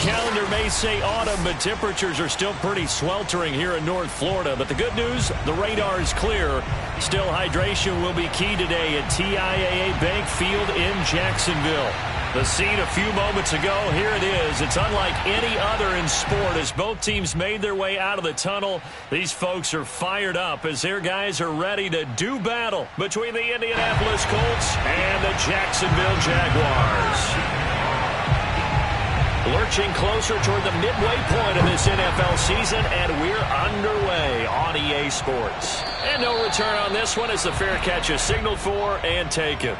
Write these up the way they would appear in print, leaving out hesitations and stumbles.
calendar may say autumn, but temperatures are still pretty sweltering here in North Florida. But the good news, the radar is clear. Still, hydration will be key today at TIAA Bank Field in Jacksonville. The scene a few moments ago, here it is. It's unlike any other in sport as both teams made their way out of the tunnel. These folks are fired up as their guys are ready to do battle between the Indianapolis Colts and the Jacksonville Jaguars. Lurching closer toward the midway point of this NFL season, and we're underway on EA Sports. And no return on this one as the fair catch is signaled for and taken.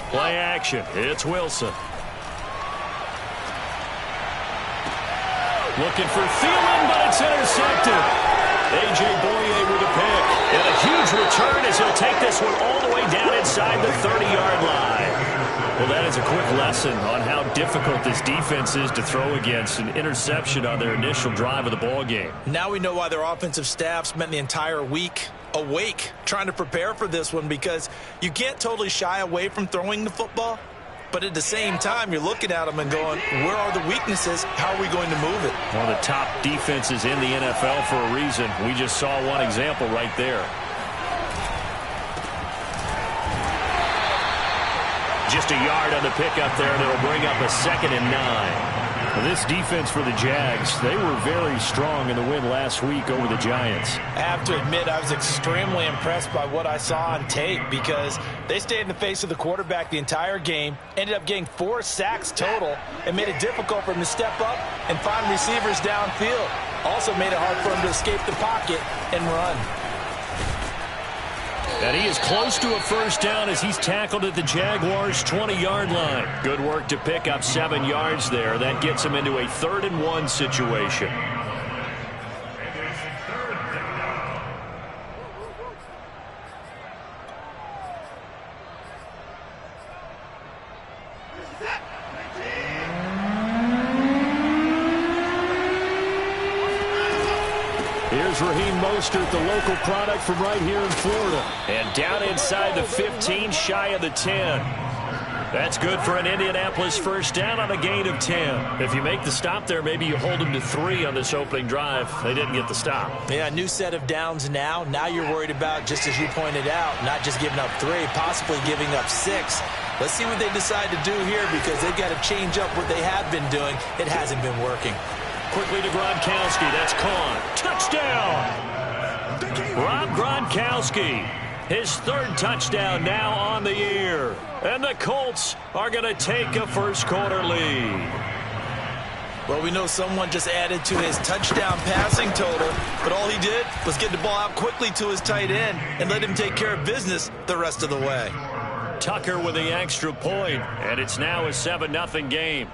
Play action. It's Wilson. Looking for Thielen, but it's intercepted. A.J. Boye with a pick. And a huge return as he'll take this one all the way down inside the 30-yard line. Well, that is a quick lesson on how difficult this defense is to throw against. An interception on their initial drive of the ball game. Now we know why their offensive staff spent the entire week awake trying to prepare for this one, because you can't totally shy away from throwing the football, but at the same time you're looking at them and going, where are the weaknesses? How are we going to move it? One of the top defenses in the NFL for a reason. We just saw one example right there. Just a yard on the pickup there, and it'll bring up a 2nd and 9. This defense for the Jags, they were very strong in the win last week over the Giants. I have to admit, I was extremely impressed by what I saw on tape, because they stayed in the face of the quarterback the entire game, ended up getting 4 sacks total, and made it difficult for him to step up and find receivers downfield. Also made it hard for him to escape the pocket and run. And he is close to a first down as he's tackled at the Jaguars' 20-yard line. Good work to pick up 7 yards there. That gets him into a 3rd and 1 situation. Here's Raheem Mostert, the local product from right here in Florida. And down inside the 15, shy of the 10. That's good for an Indianapolis first down on a gain of 10. If you make the stop there, maybe you hold them to 3 on this opening drive. They didn't get the stop. Yeah, new set of downs now. Now you're worried about, just as you pointed out, not just giving up 3, possibly giving up 6. Let's see what they decide to do here, because they've got to change up what they have been doing. It hasn't been working. Quickly to Gronkowski. That's Kahn. Touchdown! Rob Gronkowski. His 3rd touchdown now on the year. And the Colts are going to take a first-quarter lead. Well, we know someone just added to his touchdown passing total, but all he did was get the ball out quickly to his tight end and let him take care of business the rest of the way. Tucker with the extra point, and it's now a 7-0 game.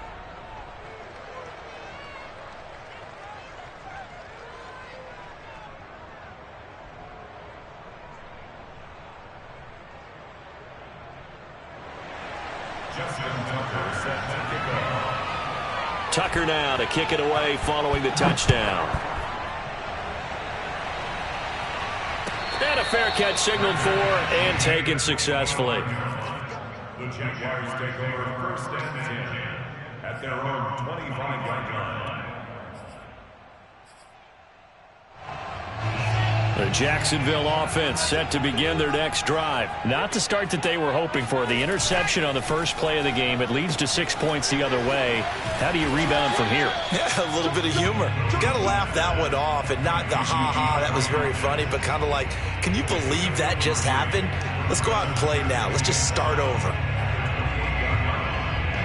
Tucker now to kick it away following the touchdown. And a fair catch signaled for and taken successfully. The Jaguars take over 1st and 10. at their own 25-yard line. The Jacksonville offense set to begin their next drive. Not the start that they were hoping for. The interception on the first play of the game. It leads to 6 points the other way. How do you rebound from here? Yeah, a little bit of humor. You got to laugh that one off and not the ha-ha, that was very funny, but kind of like, can you believe that just happened? Let's go out and play now. Let's just start over.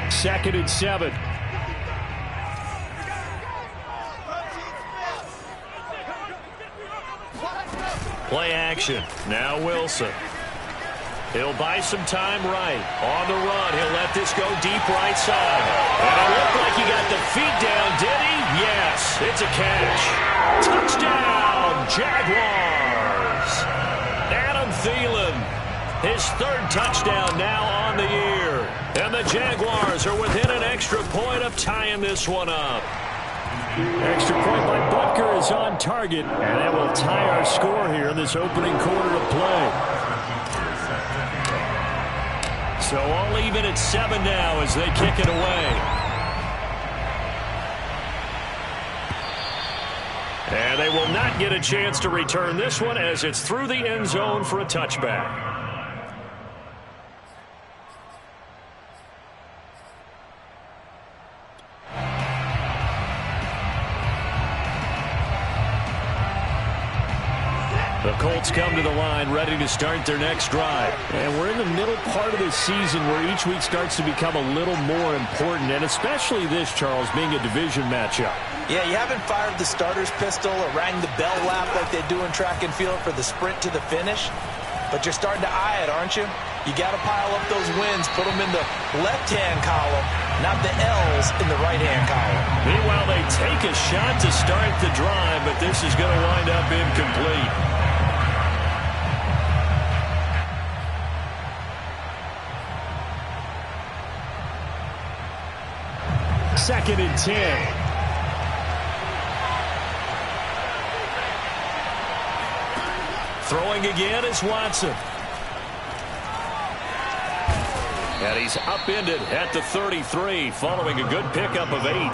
2nd and 7. Play action. Now Wilson. He'll buy some time right. On the run, he'll let this go deep right side. And it looked like he got the feet down, did he? Yes, it's a catch. Touchdown, Jaguars. Adam Thielen, his 3rd touchdown now on the year. And the Jaguars are within an extra point of tying this one up. Extra point by Butker is on target, and that will tie our score here in this opening quarter of play. So all even at 7 now as they kick it away. And they will not get a chance to return this one as it's through the end zone for a touchback. The Colts come to the line ready to start their next drive. And we're in the middle part of the season where each week starts to become a little more important, and especially this, Charles, being a division matchup. Yeah, you haven't fired the starter's pistol or rang the bell lap like they do in track and field for the sprint to the finish, but you're starting to eye it, aren't you? You got to pile up those wins, put them in the left-hand column, not the L's in the right-hand column. Meanwhile, they take a shot to start the drive, but this is going to wind up incomplete. 2nd and 10. Throwing again is Watson. And he's upended at the 33 following a good pickup of 8.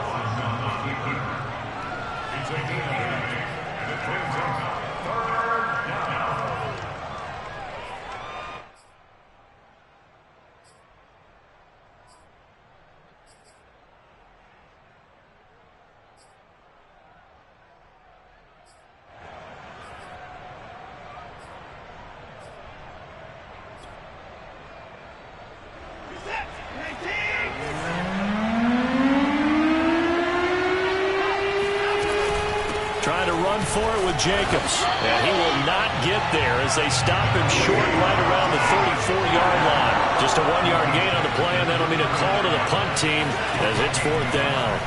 For it with Jacobs, and he will not get there as they stop him short right around the 34-yard line. Just a 1-yard gain on the play, and that'll mean a call to the punt team as it's 4th down.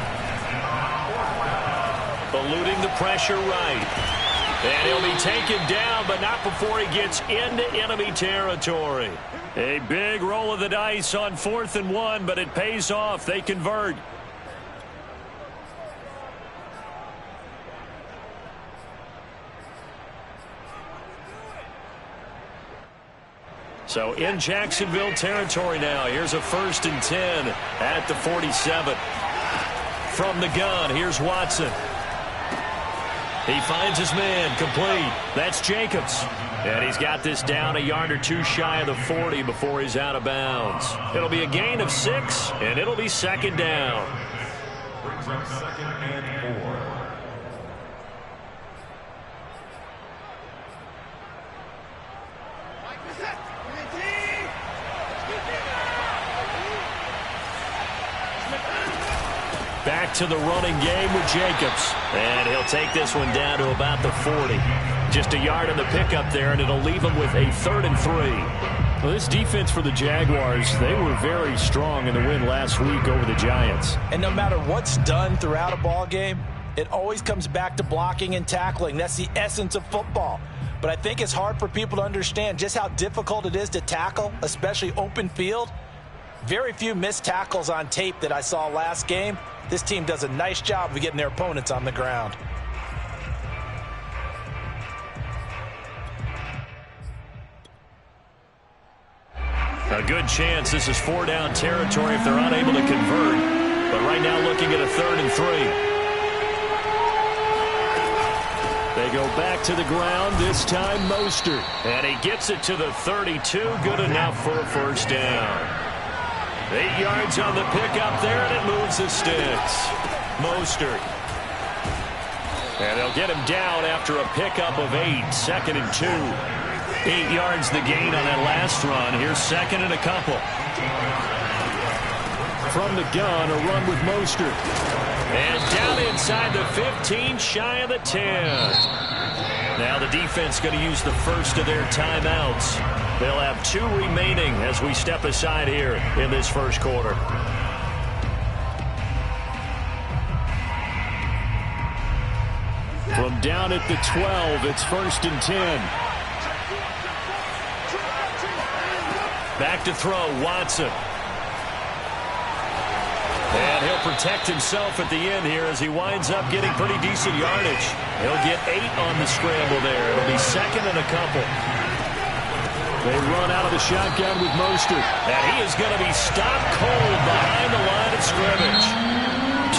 Eluding the pressure right, and he'll be taken down, but not before he gets into enemy territory. A big roll of the dice on 4th and 1, but it pays off. They convert. So in Jacksonville territory now. Here's a 1st and 10 at the 47. From the gun, here's Watson. He finds his man, complete. That's Jacobs. And he's got this down a yard or 2 shy of the 40 before he's out of bounds. It'll be a gain of 6, and it'll be 2nd down. Brings up 2nd and 4. Back to the running game with Jacobs. And he'll take this one down to about the 40. Just a yard on the pickup there, and it'll leave him with a 3rd and 3. Well, this defense for the Jaguars, they were very strong in the win last week over the Giants. And no matter what's done throughout a ball game, it always comes back to blocking and tackling. That's the essence of football. But I think it's hard for people to understand just how difficult it is to tackle, especially open field. Very few missed tackles on tape that I saw last game. This team does a nice job of getting their opponents on the ground. A good chance this is 4-down territory if they're unable to convert. But right now looking at a 3rd and 3. They go back to the ground, this time Mostert. And he gets it to the 32, good enough for a first down. 8 yards on the pickup there, and it moves the sticks. Mostert. And they'll get him down after a pickup of 8, 2nd and 2. 8 yards the gain on that last run. Here's 2nd and a couple. From the gun, a run with Mostert. And down inside the 15, shy of the 10. Now the defense going to use the first of their timeouts. They'll have 2 remaining as we step aside here in this first quarter. From down at the 12, it's 1st and 10. Back to throw, Watson. And he'll protect himself at the end here as he winds up getting pretty decent yardage. He'll get 8 on the scramble there. It'll be 2nd and a couple. They run out of the shotgun with Mostert. And he is going to be stopped cold behind the line of scrimmage.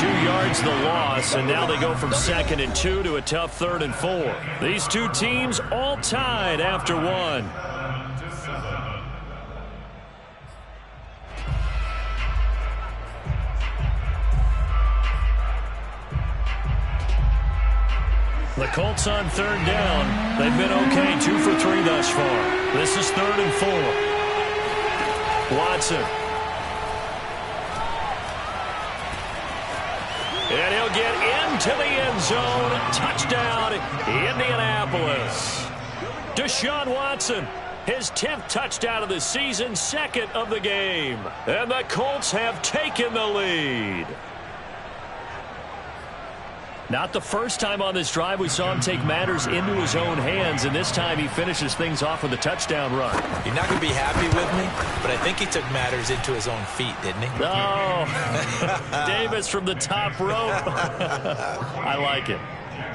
2 yards the loss, and now they go from 2nd and 2 to a tough 3rd and 4. These two teams all tied after 1. The Colts on 3rd down. They've been okay, 2 for 3 thus far. This is 3rd and 4. Watson. And he'll get into the end zone. Touchdown, Indianapolis. Deshaun Watson, his 10th touchdown of the season, 2nd of the game. And the Colts have taken the lead. Not the first time on this drive we saw him take matters into his own hands, and this time he finishes things off with a touchdown run. You're not going to be happy with me, but I think he took matters into his own feet, didn't he? Oh, Davis from the top rope. I like it.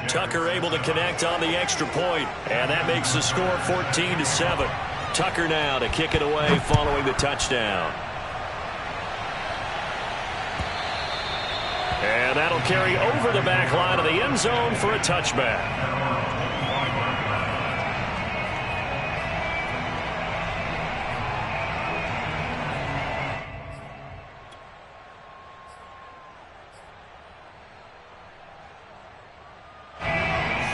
Tucker able to connect on the extra point, and that makes the score 14-7. Tucker now to kick it away following the touchdown. And that'll carry over the back line of the end zone for a touchback.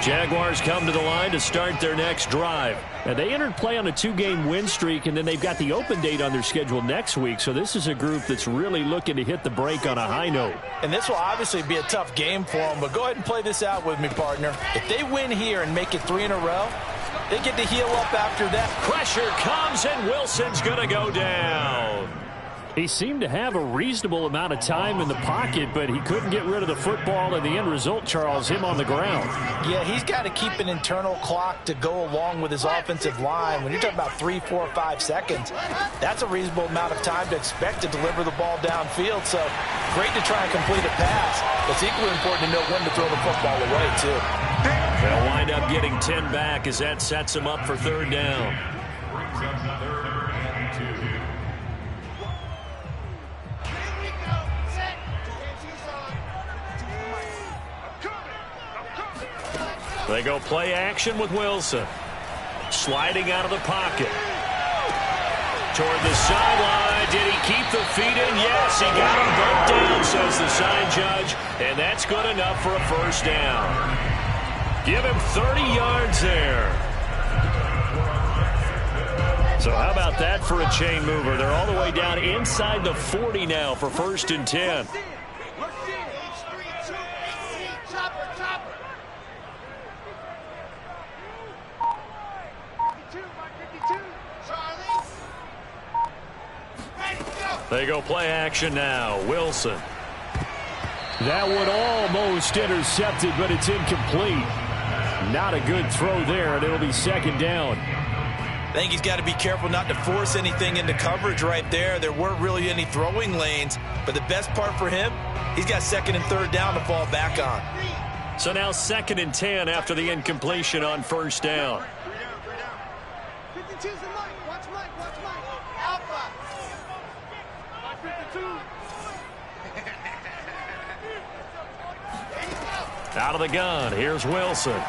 Jaguars come to the line to start their next drive. And they entered play on a 2-game win streak, and then they've got the open date on their schedule next week. So this is a group that's really looking to hit the break on a high note. And this will obviously be a tough game for them, but go ahead and play this out with me, partner. If they win here and make it 3 in a row, they get to heal up after that. Pressure comes, and Wilson's going to go down. He seemed to have a reasonable amount of time in the pocket, but he couldn't get rid of the football, and the end result, Charles, him on the ground. Yeah, he's got to keep an internal clock to go along with his offensive line. When you're talking about 3, 4, 5 seconds, that's a reasonable amount of time to expect to deliver the ball downfield. So great to try and complete a pass. It's equally important to know when to throw the football away, too. They'll wind up getting 10 back as that sets him up for 3rd down. They go play action with Wilson. Sliding out of the pocket. Toward the sideline. Did he keep the feet in? Yes, he got him both down, says the side judge. And that's good enough for a first down. Give him 30 yards there. So how about that for a chain mover? They're all the way down inside the 40 now for 1st and 10. They go play action now. Wilson. That one almost intercepted, but it's incomplete. Not a good throw there, and it'll be 2nd down. I think he's got to be careful not to force anything into coverage right there. There weren't really any throwing lanes, but the best part for him, he's got 2nd and 3rd down to fall back on. So now 2nd and 10 after the incompletion on 1st down. Out of the gun, here's Wilson.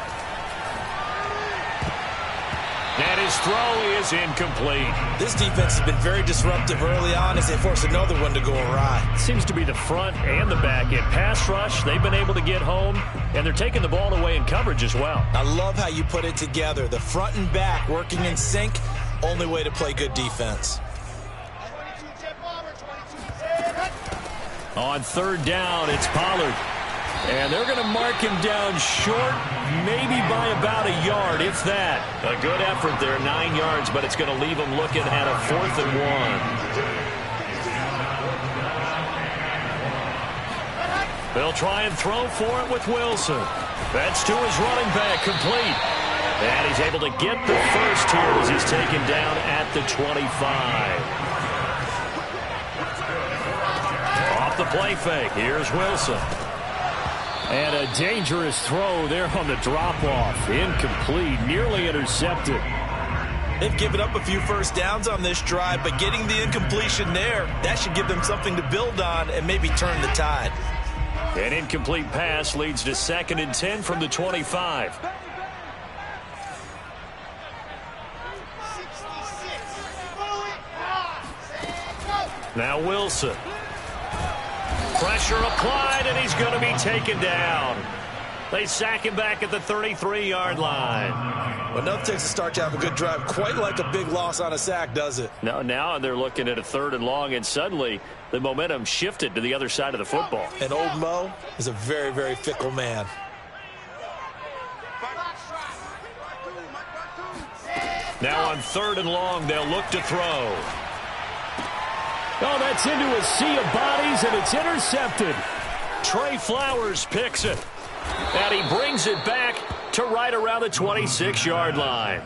And his throw is incomplete. This defense has been very disruptive early on as they force another one to go awry. Seems to be the front and the back end. Pass rush, they've been able to get home, and they're taking the ball away in coverage as well. I love how you put it together. The front and back working in sync, only way to play good defense. On third down, it's Pollard. And they're going to mark him down short, maybe by about a yard, if that. A good effort there, 9 yards, but it's going to leave him looking at a 4th and 1. They'll try and throw for it with Wilson. That's to his running back, complete. And he's able to get the first here as he's taken down at the 25. Off the play fake, here's Wilson. And a dangerous throw there on the drop-off. Incomplete, nearly intercepted. They've given up a few first downs on this drive, but getting the incompletion there, that should give them something to build on and maybe turn the tide. An incomplete pass leads to 2nd and 10 from the 25. Now Wilson. Pressure applied, and he's going to be taken down. They sack him back at the 33-yard line. Well, nothing takes a start to have a good drive, quite like a big loss on a sack, does it? Now they're looking at a 3rd and long, and suddenly the momentum shifted to the other side of the football. And old Mo is a very, very fickle man. Now on 3rd and long, they'll look to throw. Oh, that's into a sea of bodies, and it's intercepted. Trey Flowers picks it. And he brings it back to right around the 26-yard line.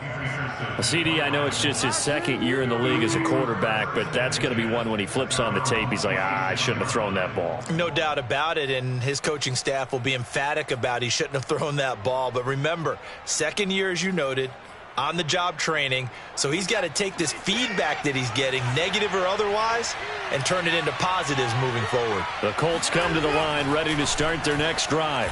CD, I know it's just his 2nd year in the league as a quarterback, but that's going to be one when he flips on the tape. He's like, I shouldn't have thrown that ball. No doubt about it, and his coaching staff will be emphatic about he shouldn't have thrown that ball. But remember, 2nd year, as you noted, on-the-job training, so he's got to take this feedback that he's getting, negative or otherwise, and turn it into positives moving forward. The Colts come to the line, ready to start their next drive.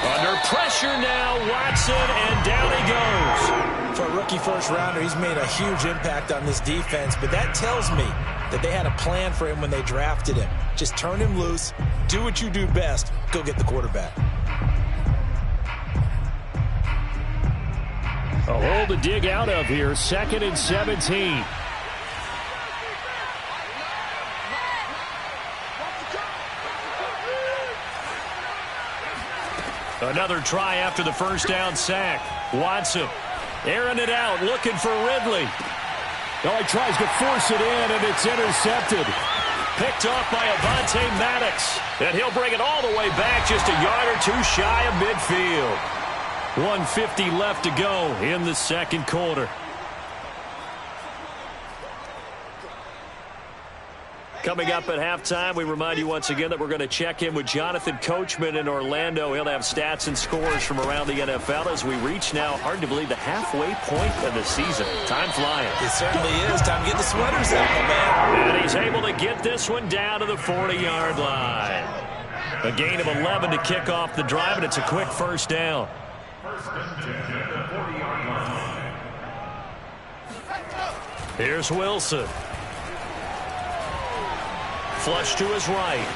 Under pressure now, Watson, and down he goes. For a rookie first-rounder, he's made a huge impact on this defense, but that tells me that they had a plan for him when they drafted him. Just turn him loose, do what you do best, go get the quarterback. A hole to dig out of here, 2nd and 17. Another try after the first down sack. Watson airing it out, looking for Ridley. Oh, he tries to force it in, and it's intercepted. Picked off by Avonte Maddox. And he'll bring it all the way back, just a yard or two shy of midfield. 1:50 left to go in the 2nd quarter. Coming up at halftime, we remind you once again that we're going to check in with Jonathan Coachman in Orlando. He'll have stats and scores from around the NFL as we reach now, hard to believe, the halfway point of the season. Time flying. It certainly is. Time to get the sweaters out, my man. And he's able to get this one down to the 40-yard line. A gain of 11 to kick off the drive, and it's a quick first down. Here's Wilson. Flush to his right.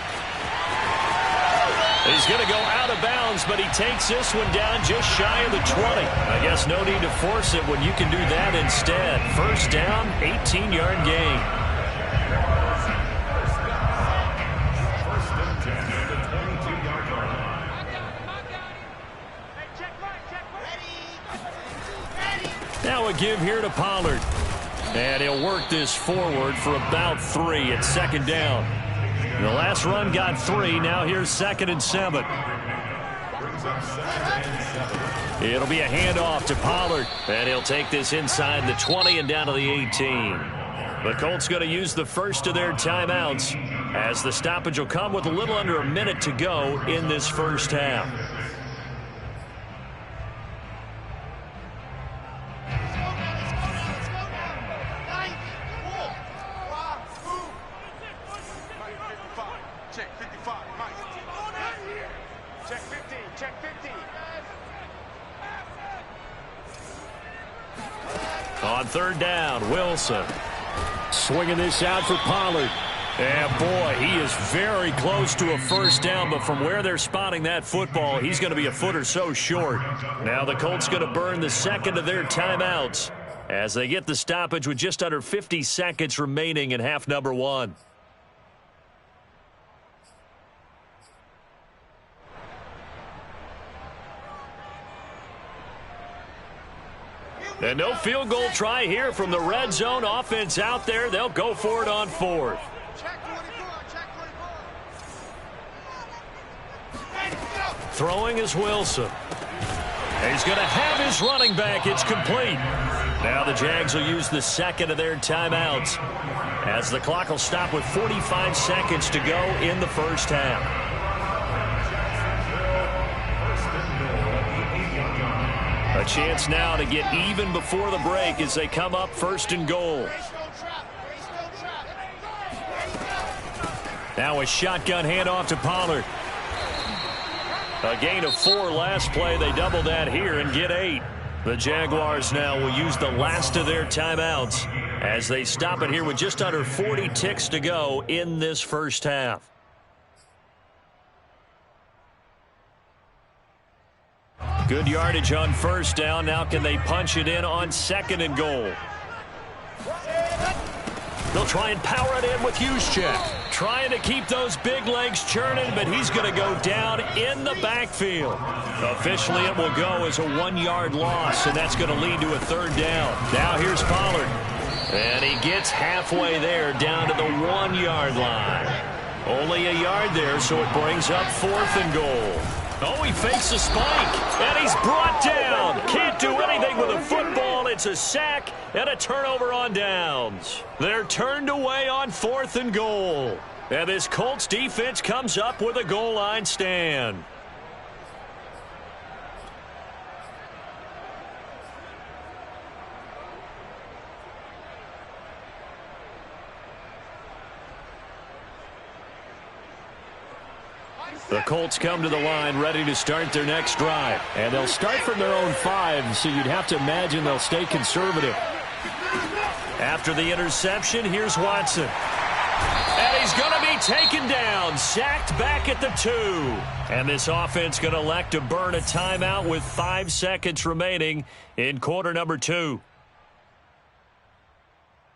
He's going to go out of bounds, but he takes this one down just shy of the 20. I guess no need to force it when you can do that instead. First down, 18-yard gain. Now a give here to Pollard. And he'll work this forward for about 3 at 2nd down. The last run got 3. Now here's 2nd and 7. It'll be a handoff to Pollard. And he'll take this inside the 20 and down to the 18. The Colts going to use the first of their timeouts as the stoppage will come with a little under a minute to go in this first half. Check 50. Check 50. On third down, Wilson. Swinging this out for Pollard. And boy, he is very close to a first down, but from where they're spotting that football, he's going to be a foot or so short. Now the Colts going to burn the second of their timeouts as they get the stoppage with just under 50 seconds remaining in half number 1. And no field goal try here from the red zone offense out there. They'll go for it on 4th. Throwing is Wilson. He's going to have his running back. It's complete. Now the Jags will use the second of their timeouts as the clock will stop with 45 seconds to go in the first half. A chance now to get even before the break as they come up 1st and goal. Now a shotgun handoff to Pollard. A gain of 4 last play. They double that here and get 8. The Jaguars now will use the last of their timeouts as they stop it here with just under 40 ticks to go in this first half. Good yardage on first down. Now can they punch it in on 2nd and goal? They'll try and power it in with Juszczyk. Trying to keep those big legs churning, but he's going to go down in the backfield. Officially, it will go as a 1-yard loss, and that's going to lead to a 3rd down. Now here's Pollard. And he gets halfway there down to the 1-yard line. Only a yard there, so it brings up 4th and goal. Oh, he fakes a spike, and he's brought down. Can't do anything with a football. It's a sack and a turnover on downs. They're turned away on 4th and goal. And this Colts defense comes up with a goal line stand. The Colts come to the line ready to start their next drive. And they'll start from their own 5, so you'd have to imagine they'll stay conservative. After the interception, here's Watson. And he's going to be taken down, sacked back at the 2. And this offense going to elect to burn a timeout with 5 seconds remaining in quarter number 2.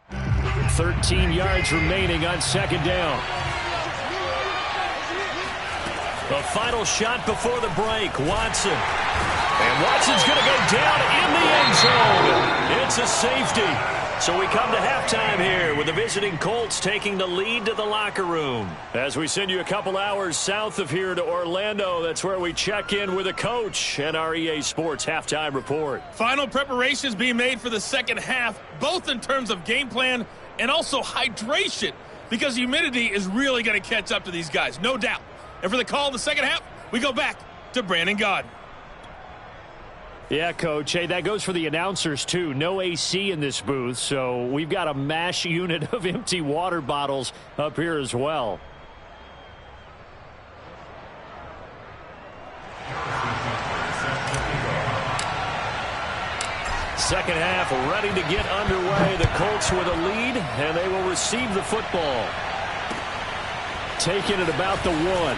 13 yards remaining on 2nd down. The final shot before the break, Watson. And Watson's going to go down in the end zone. It's a safety. So we come to halftime here with the visiting Colts taking the lead to the locker room. As we send you a couple hours south of here to Orlando, that's where we check in with a coach and our EA Sports halftime report. Final preparations being made for the second half, both in terms of game plan and also hydration, because humidity is really going to catch up to these guys, no doubt. And for the call in the second half, we go back to Brandon Gaudin. Yeah, Coach. Hey, that goes for the announcers, too. No AC in this booth, so we've got a mash unit of empty water bottles up here as well. Second half ready to get underway. The Colts with a lead, and they will receive the football. Taken at about the 1.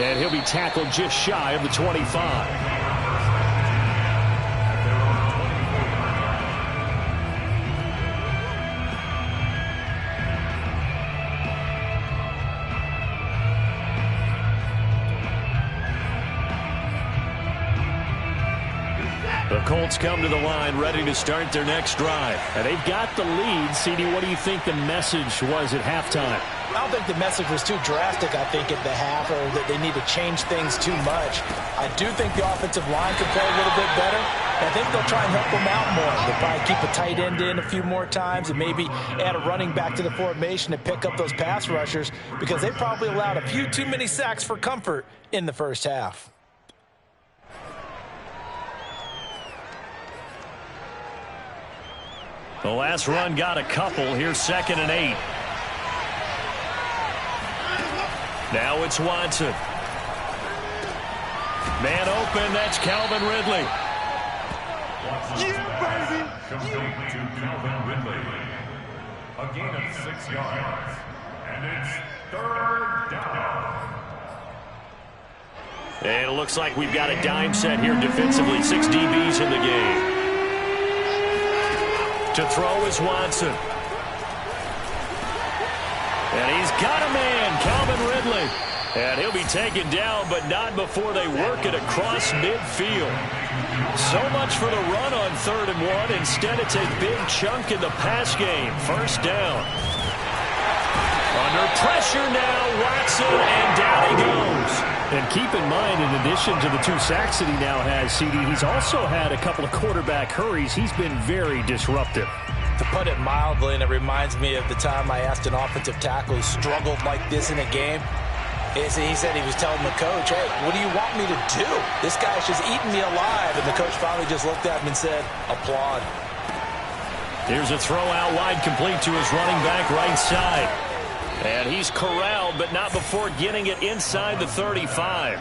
And he'll be tackled just shy of the 25. The Colts come to the line ready to start their next drive. And they've got the lead. CD, what do you think the message was at halftime? I don't think the message was too drastic, I think, at the half, or that they need to change things too much. I do think the offensive line could play a little bit better. I think they'll try and help them out more. They'll probably keep a tight end in a few more times and maybe add a running back to the formation to pick up those pass rushers, because they probably allowed a few too many sacks for comfort in the first half. The last run got a couple. Here's 2nd and 8. Now it's Watson. Man open, that's Calvin Ridley. Complete to Calvin Ridley. A gain of 6 yards. And it's 3rd down. And it looks like we've got a dime set here defensively. 6 DBs in the game. To throw is Watson. And he's got a man, Calvin Ridley. And he'll be taken down, but not before they work it across midfield. So much for the run on 3rd and 1. Instead, it's a big chunk in the pass game. 1st down. Under pressure now, Watson, and down he goes. And keep in mind, in addition to the 2 sacks that he now has, CD, he's also had a couple of quarterback hurries. He's been very disruptive. To put it mildly, and it reminds me of the time I asked an offensive tackle who struggled like this in a game. He said he was telling the coach, hey, what do you want me to do? This guy's just eating me alive. And the coach finally just looked at him and said, applaud. Here's a throw out wide, complete to his running back right side. And he's corralled, but not before getting it inside the 35.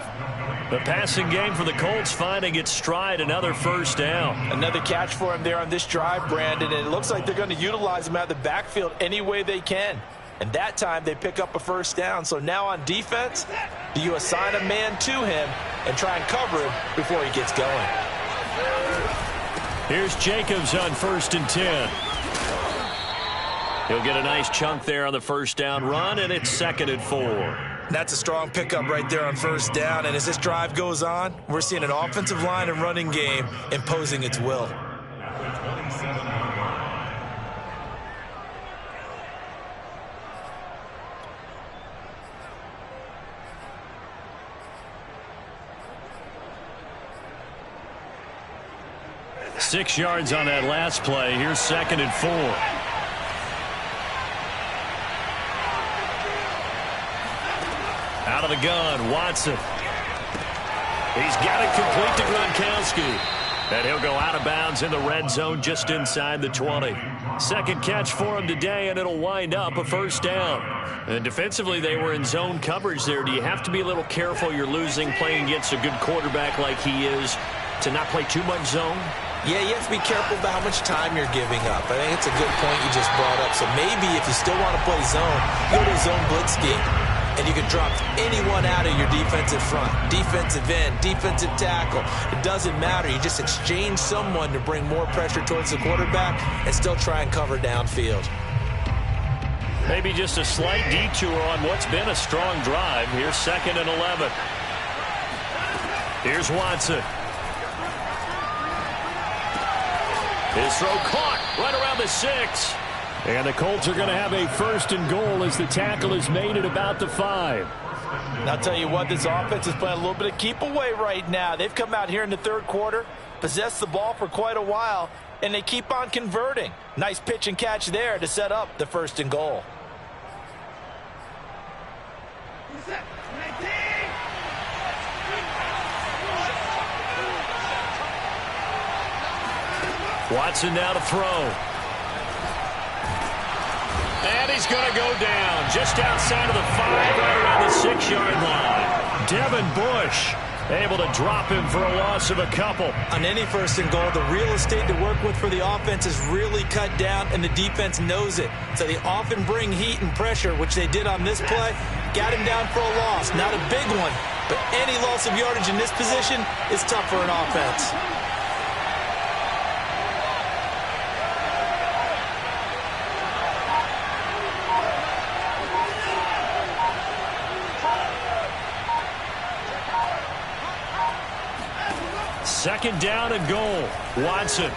The passing game for the Colts finding its stride, another 1st down. Another catch for him there on this drive, Brandon, and it looks like they're going to utilize him out of the backfield any way they can. And that time they pick up a 1st down. So now on defense, do you assign a man to him and try and cover him before he gets going? Here's Jacobs on 1st and 10. He'll get a nice chunk there on the 1st down run, and it's 2nd and 4. That's a strong pickup right there on 1st down. And as this drive goes on, we're seeing an offensive line and running game imposing its will. Six yards on that last play. Here's 2nd and 4. Out of the gun, Watson. He's got it complete to Gronkowski. And he'll go out of bounds in the red zone just inside the 20. Second catch for him today, and it'll wind up a 1st down. And defensively, they were in zone coverage there. Do you have to be a little careful? You're losing playing against a good quarterback like he is to not play too much zone? Yeah, you have to be careful about how much time you're giving up. I think it's a good point you just brought up. So maybe if you still want to play zone, go to a zone blitz scheme. And you can drop anyone out of your defensive front, defensive end, defensive tackle. It doesn't matter. You just exchange someone to bring more pressure towards the quarterback and still try and cover downfield. Maybe just a slight detour on what's been a strong drive. Here's 2nd and 11. Here's Watson. His throw caught right around the 6. And the Colts are going to have a 1st and goal as the tackle is made at about the 5. And I'll tell you what, this offense is playing a little bit of keep away right now. They've come out here in the 3rd quarter, possessed the ball for quite a while, and they keep on converting. Nice pitch and catch there to set up the 1st and goal. Watson now to throw. And he's going to go down just outside of the 5, right around the 6-yard line. Devin Bush able to drop him for a loss of a couple. On any 1st and goal, the real estate to work with for the offense is really cut down, and the defense knows it. So they often bring heat and pressure, which they did on this play. Got him down for a loss. Not a big one, but any loss of yardage in this position is tough for an offense. Second down and goal. Watson.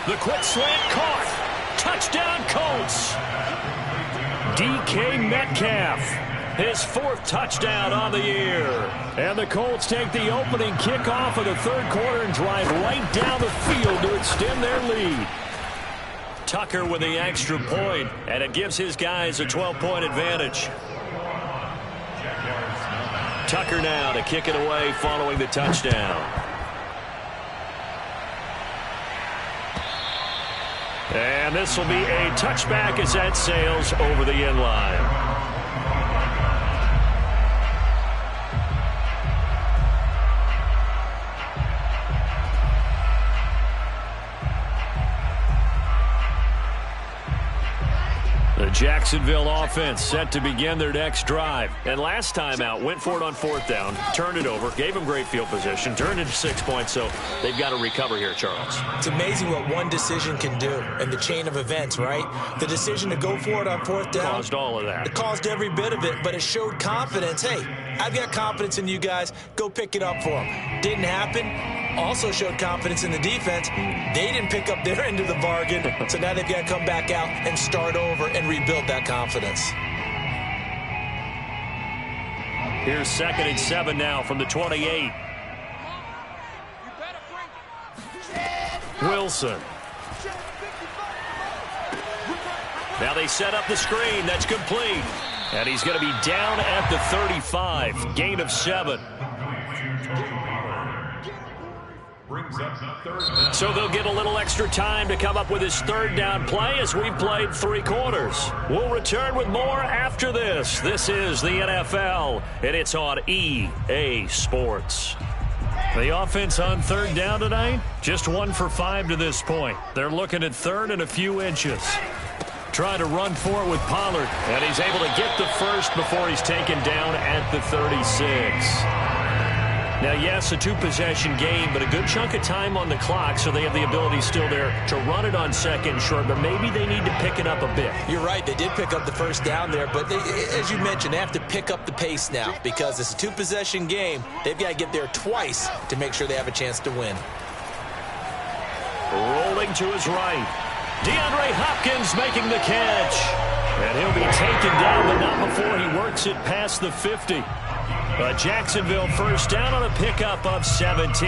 The quick slant caught. Touchdown Colts. DK Metcalf. His 4th touchdown on the year. And the Colts take the opening kickoff of the 3rd quarter and drive right down the field to extend their lead. Tucker with the extra point, and it gives his guys a 12-point advantage. Tucker now to kick it away following the touchdown. And this will be a touchback as that sails over the end line. The Jacksonville offense set to begin their next drive. And last time out, went for it on 4th down, turned it over, gave them great field position, turned it to 6 points, so they've got to recover here, Charles. It's amazing what one decision can do in the chain of events, right? The decision to go for it on 4th down. Caused all of that. It caused every bit of it, but it showed confidence. Hey, I've got confidence in you guys. Go pick it up for them. Didn't happen. Also showed confidence in the defense. They didn't pick up their end of the bargain, so now they've got to come back out and start over and rebuild that confidence. Here's 2nd and 7 now from the 28. Wilson. Now they set up the screen. That's complete. And he's going to be down at the 35. Gain of 7. So they'll get a little extra time to come up with his 3rd down play as we've played 3 quarters. We'll return with more after this. This is the NFL, and it's on EA Sports. The offense on 3rd down tonight, just 1 for 5 to this point. They're looking at 3rd and a few inches. Trying to run for it with Pollard, and he's able to get the first before he's taken down at the 36. Now, yes, a 2-possession game, but a good chunk of time on the clock, so they have the ability still there to run it on 2nd and short, but maybe they need to pick it up a bit. You're right. They did pick up the first down there, but as you mentioned, they have to pick up the pace now because it's a 2-possession game. They've got to get there twice to make sure they have a chance to win. Rolling to his right. DeAndre Hopkins making the catch. And he'll be taken down, but not before he works it past the 50. But Jacksonville first down on a pickup of 17.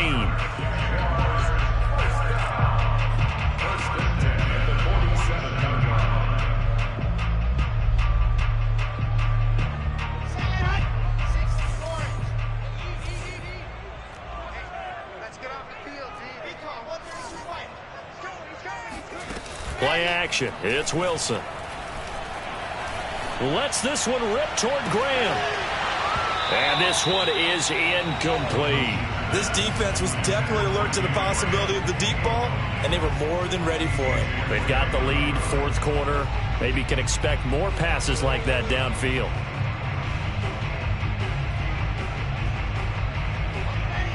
Play action. It's Wilson. Lets this one rip toward Graham. And this one is incomplete. This defense was definitely alert to the possibility of the deep ball, and they were more than ready for it. They've got the lead, 4th quarter. Maybe can expect more passes like that downfield.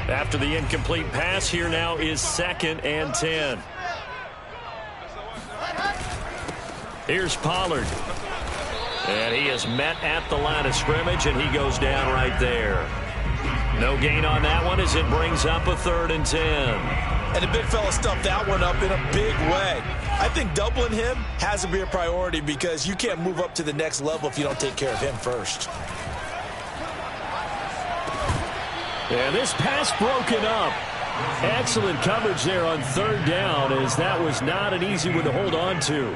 After the incomplete pass, here now is 2nd and 10. Here's Pollard. And he is met at the line of scrimmage, and he goes down right there. No gain on that one as it brings up a 3rd and 10. And the big fella stuffed that one up in a big way. I think doubling him has to be a priority because you can't move up to the next level if you don't take care of him first. And this pass broken up. Excellent coverage there on 3rd down, as that was not an easy one to hold on to.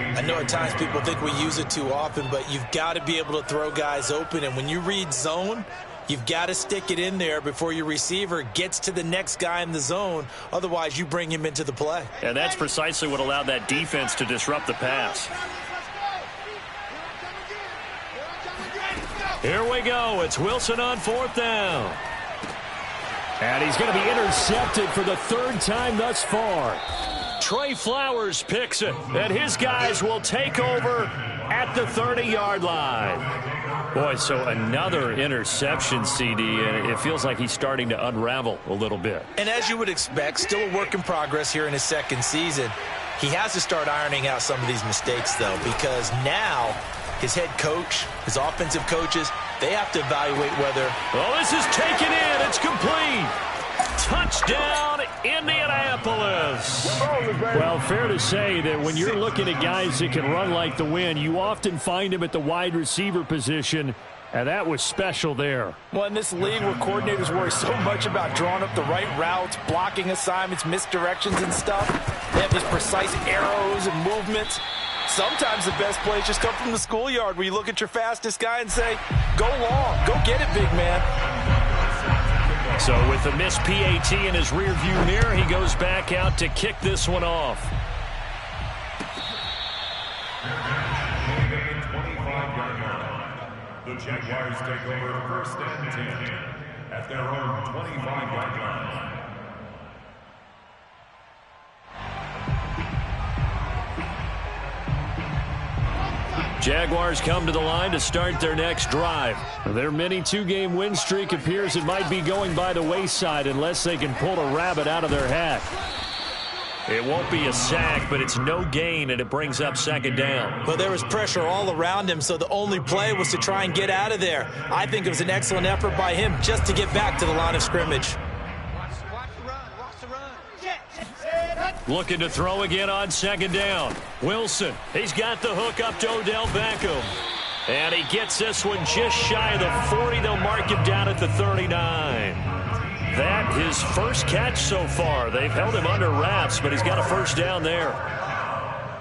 I know at times people think we use it too often, but you've got to be able to throw guys open. And when you read zone, you've got to stick it in there before your receiver gets to the next guy in the zone. Otherwise, you bring him into the play. And that's precisely what allowed that defense to disrupt the pass. Here we go. It's Wilson on 4th down. And he's going to be intercepted for the 3rd time thus far. Trey Flowers picks it, and his guys will take over at the 30-yard line. Boy, so another interception, CD, and it feels like he's starting to unravel a little bit. And as you would expect, still a work in progress here in his 2nd season. He has to start ironing out some of these mistakes, though, because now his head coach, his offensive coaches, they have to evaluate whether... Oh, this is taken in. It's complete. Touchdown, Indianapolis. Well, fair to say that when you're looking at guys that can run like the wind, you often find them at the wide receiver position, and that was special there. Well, in this league where coordinators worry so much about drawing up the right routes, blocking assignments, misdirections and stuff, they have these precise arrows and movements. Sometimes the best plays just come from the schoolyard where you look at your fastest guy and say, go long, go get it, big man. So with the missed PAT in his rearview mirror, he goes back out to kick this one off. The Jaguars take over 1st and 10 at their own 25-yard line. Jaguars come to the line to start their next drive. Their mini two-game win streak appears it might be going by the wayside unless they can pull a rabbit out of their hat. It won't be a sack, but it's no gain, and it brings up second down. Well, there was pressure all around him, so the only play was to try and get out of there. I think it was an excellent effort by him just to get back to the line of scrimmage. Looking to throw again on second down. Wilson, he's got the hook up to Odell Beckham. And he gets this one just shy of the 40. They'll mark him down at the 39. That his first catch so far. They've held him under wraps, but he's got a first down there.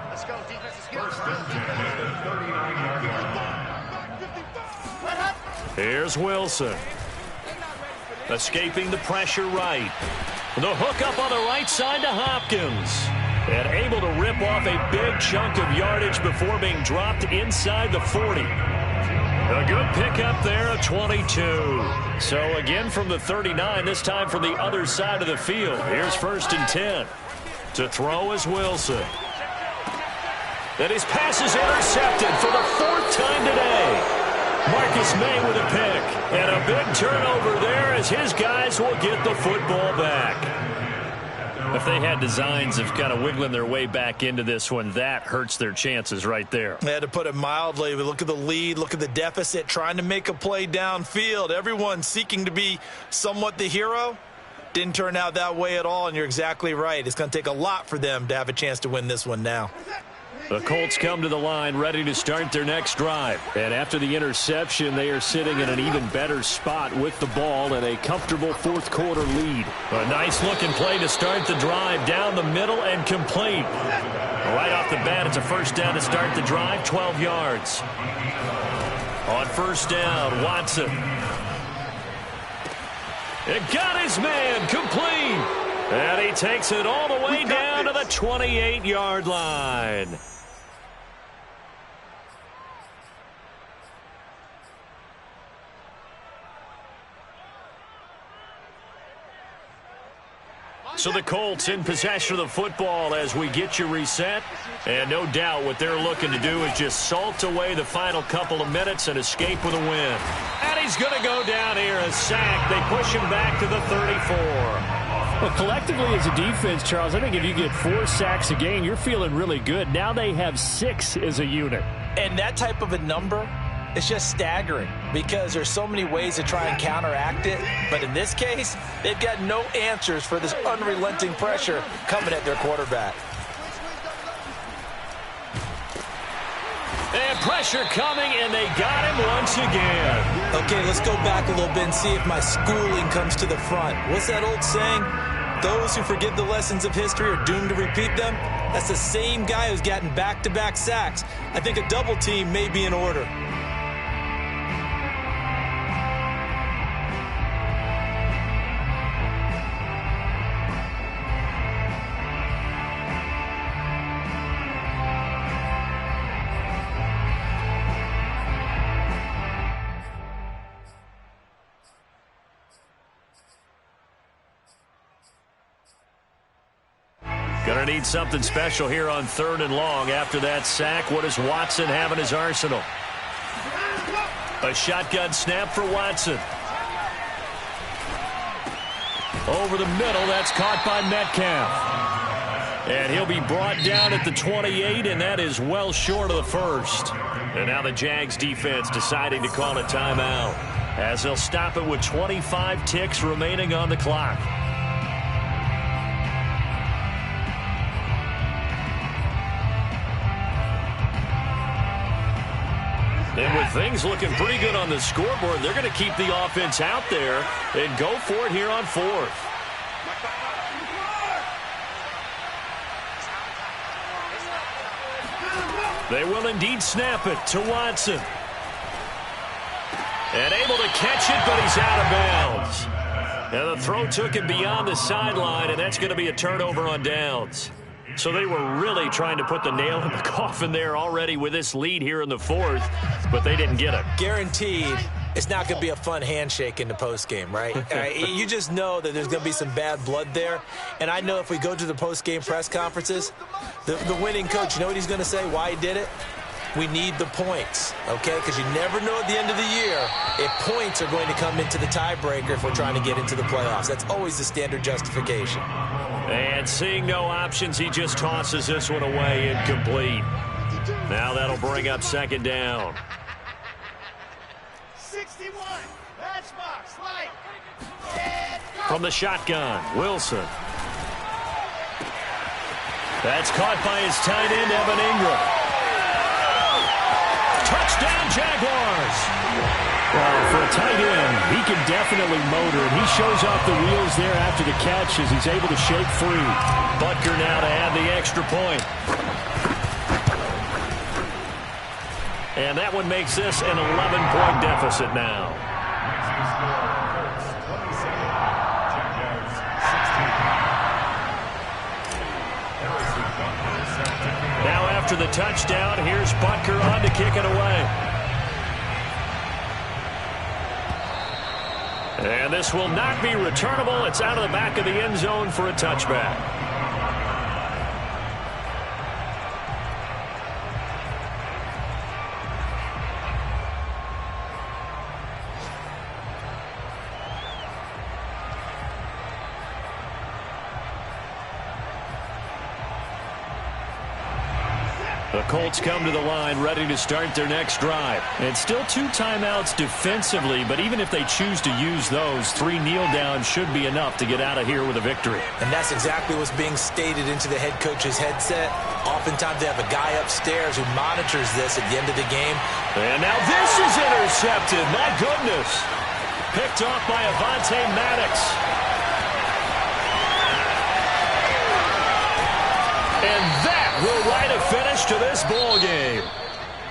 Let's go, defense. First and 10 at the 39-yard line. Here's Wilson. Escaping the pressure right. The hook up on the right side to Hopkins. And able to rip off a big chunk of yardage before being dropped inside the 40. A good pickup there of 22. So again from the 39, this time from the other side of the field. Here's first and 10. To throw is Wilson. And his pass is intercepted for the fourth time today. Marcus May with a pick. And a big turnover there as his guys will get the football back. If they had designs of kind of wiggling their way back into this one, that hurts their chances right there. They had to put it mildly. We look at the lead, look at the deficit, trying to make a play downfield. Everyone seeking to be somewhat the hero. Didn't turn out that way at all, and you're exactly right. It's going to take a lot for them to have a chance to win this one now. The Colts come to the line ready to start their next drive. And after the interception, they are sitting in an even better spot with the ball and a comfortable fourth quarter lead. A nice looking play to start the drive down the middle and complete. Right off the bat, it's a first down to start the drive, 12 yards. On first down, Watson. It got his man complete. And he takes it all the way down to the 28-yard line. So the Colts in possession of the football as we get you reset. And no doubt what they're looking to do is just salt away the final couple of minutes and escape with a win. And he's going to go down here, a sack. They push him back to the 34. Well, collectively as a defense, Charles, I think if you get 4 sacks a game, you're feeling really good. Now they have 6 as a unit. And that type of a number, it's just staggering because there's so many ways to try and counteract it. But in this case, they've got no answers for this unrelenting pressure coming at their quarterback. And pressure coming, and they got him once again. Okay, let's go back a little bit and see if my schooling comes to the front. What's that old saying? Those who forget the lessons of history are doomed to repeat them. That's the same guy who's gotten back-to-back sacks. I think a double team may be in order. Going to need something special here on 3rd and long. After that sack, what does Watson have in his arsenal? A shotgun snap for Watson. Over the middle, that's caught by Metcalf. And he'll be brought down at the 28, and that is well short of the first. And now the Jags defense deciding to call a timeout, as they'll stop it with 25 ticks remaining on the clock. And with things looking pretty good on the scoreboard, they're going to keep the offense out there and go for it here on 4th. They will indeed snap it to Watson. And able to catch it, but he's out of bounds. And the throw took him beyond the sideline, and that's going to be a turnover on downs. So they were really trying to put the nail in the coffin there already with this lead here in the 4th, but they didn't get it. Guaranteed it's not going to be a fun handshake in the postgame, right? You just know that there's going to be some bad blood there. And I know if we go to the postgame press conferences, the winning coach, you know what he's going to say, why he did it? We need the points, okay? Because you never know at the end of the year if points are going to come into the tiebreaker if we're trying to get into the playoffs. That's always the standard justification. And seeing no options, he just tosses this one away incomplete. Now that'll bring up second down. 61, matchbox, light. From the shotgun, Wilson. That's caught by his tight end, Evan Ingram. Touchdown, Jaguars! Well, for a tight end, he can definitely motor, and he shows off the wheels there after the catch as he's able to shake free. Butker now to add the extra point. And that one makes this an 11-point deficit now. Now after the touchdown, here's Butker on to kick it away. And this will not be returnable. It's out of the back of the end zone for a touchback. The Colts come to the line ready to start their next drive. And still 2 timeouts defensively, but even if they choose to use those, 3 kneel downs should be enough to get out of here with a victory. And that's exactly what's being stated into the head coach's headset. Oftentimes they have a guy upstairs who monitors this at the end of the game. And now this is intercepted. My goodness. Picked off by Avonte Maddox. And that will write a finish to this ball game.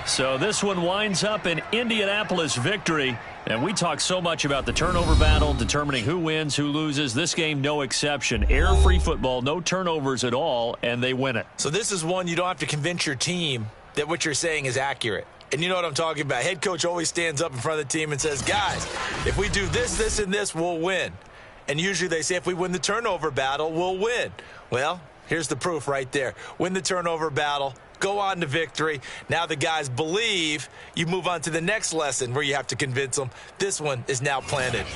So this one winds up an Indianapolis victory. And we talk so much about the turnover battle, determining who wins, who loses. This game, no exception. Error-free football, no turnovers at all, and they win it. So this is one you don't have to convince your team that what you're saying is accurate. And you know what I'm talking about. Head coach always stands up in front of the team and says, guys, if we do this, this, and this, we'll win. And usually they say if we win the turnover battle, we'll win. Well, here's the proof right there. Win the turnover battle, go on to victory. Now the guys believe. You move on to the next lesson where you have to convince them. This one is now planted.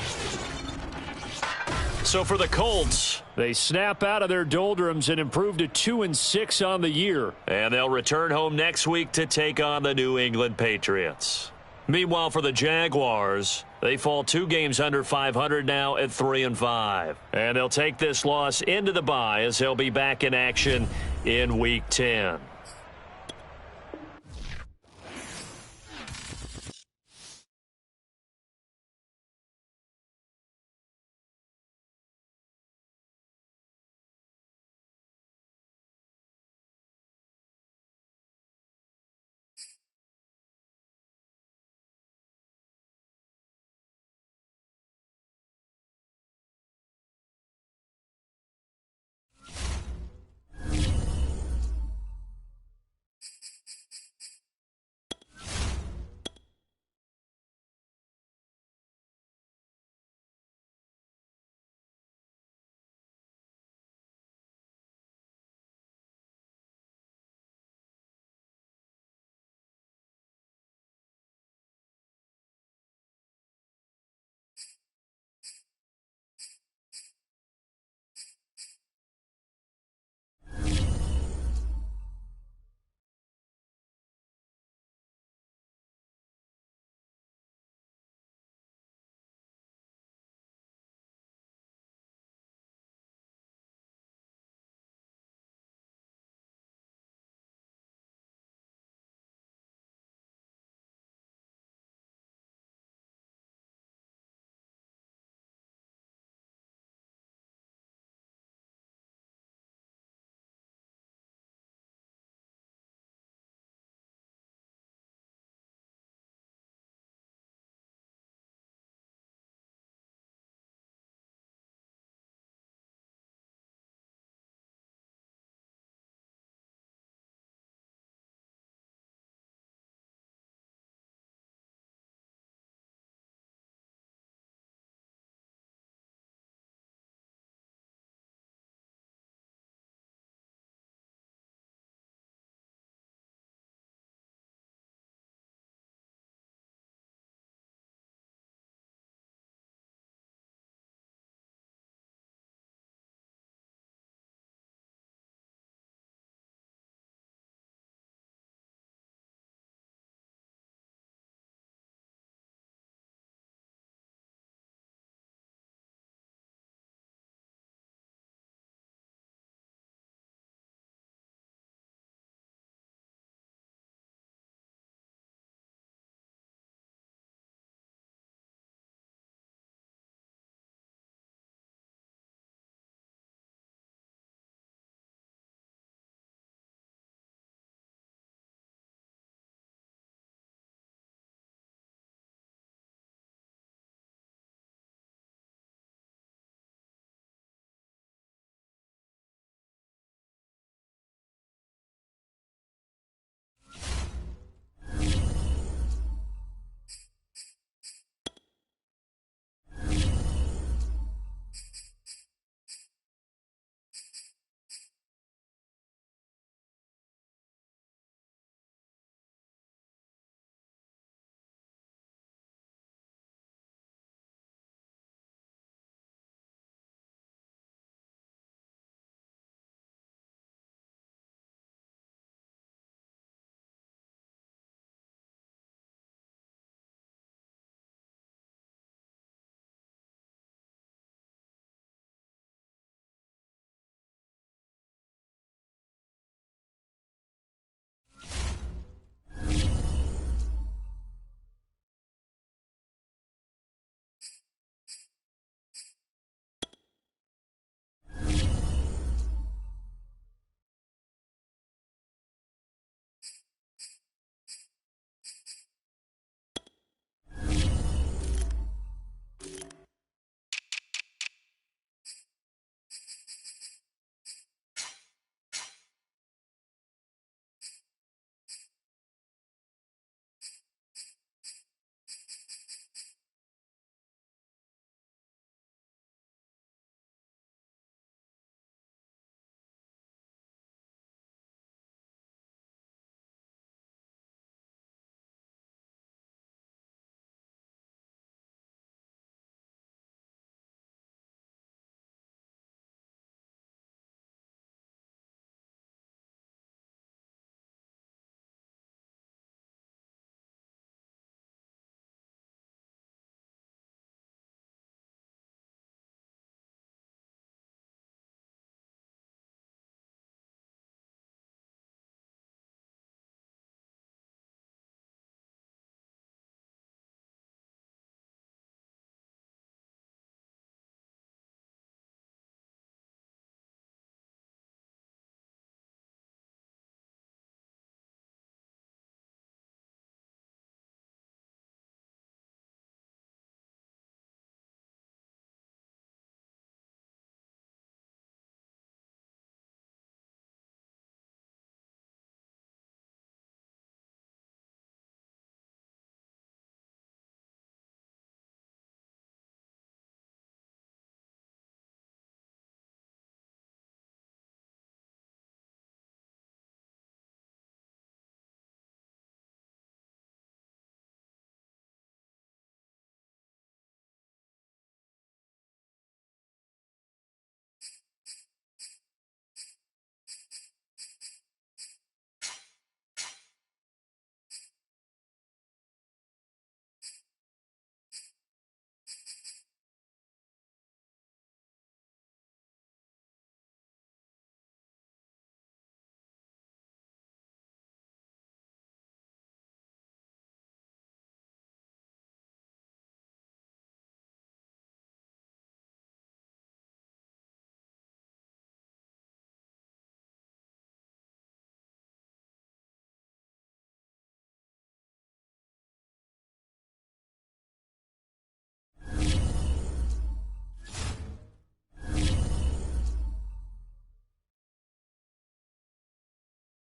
So for the Colts, they snap out of their doldrums and improve to 2-6 on the year. And they'll return home next week to take on the New England Patriots. Meanwhile, for the Jaguars, they fall 2 games under 500 now at 3-5. And they'll take this loss into the bye as they'll be back in action in Week 10.